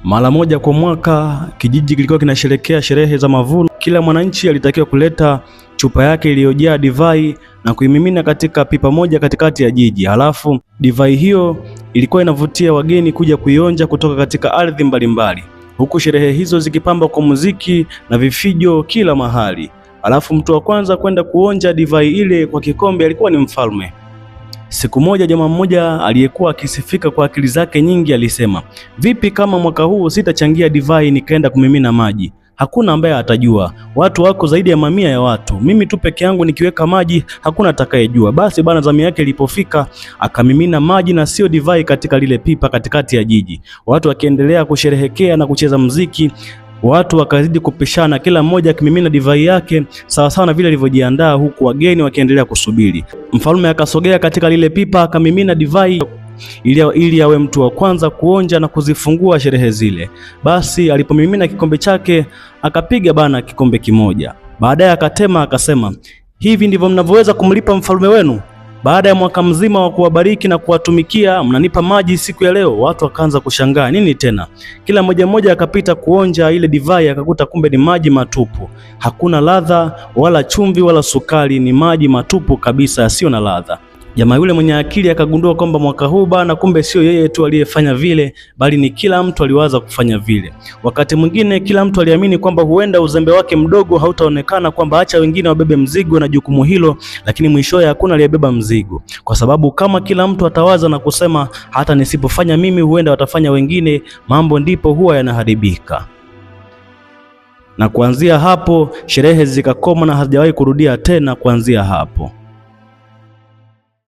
Mara moja kwa mwaka kijiji kilikuwa kinasherehekea sherehe za mavuno. Kila mwananchi alitakiwa kuleta chupa yake iliyojaa divai na kuimimina katika pipa moja katikati ya jiji. Halafu divai hiyo ilikuwa inavutia wageni kuja kuionja kutoka katika ardhi mbalimbali, huku sherehe hizo zikipamba kwa muziki na vifijo kila mahali. Halafu mtu wa kwanza kwenda kuonja divai ile kwa kikombe alikuwa ni mfalme. Siku moja jamaa mmoja aliyekuwa akisifika kwa akili zake nyingi alisema, vipi kama mwaka huu sitachangia divai nikaenda kumimina maji? Hakuna ambaye atajua. Watu wako zaidi ya mamia ya watu. Mimi tu peke yangu nikiweka maji hakuna atakayejua. Basi bana, zamu yake ilipofika akamimina maji na sio divai katika lile pipa katikati ya jiji. Watu wakiendelea kusherehekea na kucheza muziki, watu wakazidi kupishana, kila mmoja akimimina divai yake sawa sawa na vile alivyojiandaa, huku wageni wakiendelea kusubiri. Mfalme akasogea katika lile pipa akamimina divai ili awe mtu wa kwanza kuonja na kuzifungua sherehe zile. Basi alipomimina kikombe chake akapiga bana kikombe kimoja. Baadaye akatema akasema, hivi ndivyo mnavyoweza kumlipa mfalme wenu? Baada ya mwaka mzima wa kuwabariki na kuwatumikia, mnanipa maji siku ya leo? Watu wakaanza kushangaa, nini tena? Kila mmoja akapita kuonja ile divai akakuta kumbe ni maji matupu. Hakuna ladha wala chumvi wala sukari, ni maji matupu kabisa yasiyo na ladha. Jamaa yule mwenye akili akagundua kwamba mwaka huu bana, kumbe sio yeye tu aliyefanya vile, bali ni kila mtu aliwaza kufanya vile. Wakati mwingine kila mtu aliamini kwamba huenda uzembe wake mdogo hautaonekana, kwamba acha wengine wabebe mzigo na jukumu hilo, lakini mwishowe hakuna aliyebeba mzigo, kwa sababu kama kila mtu atawaza na kusema hata nisipofanya mimi huenda watafanya wengine, mambo ndipo huwa yanaharibika. Na kuanzia hapo sherehe zikakoma na hazijawahi kurudia tena kuanzia hapo.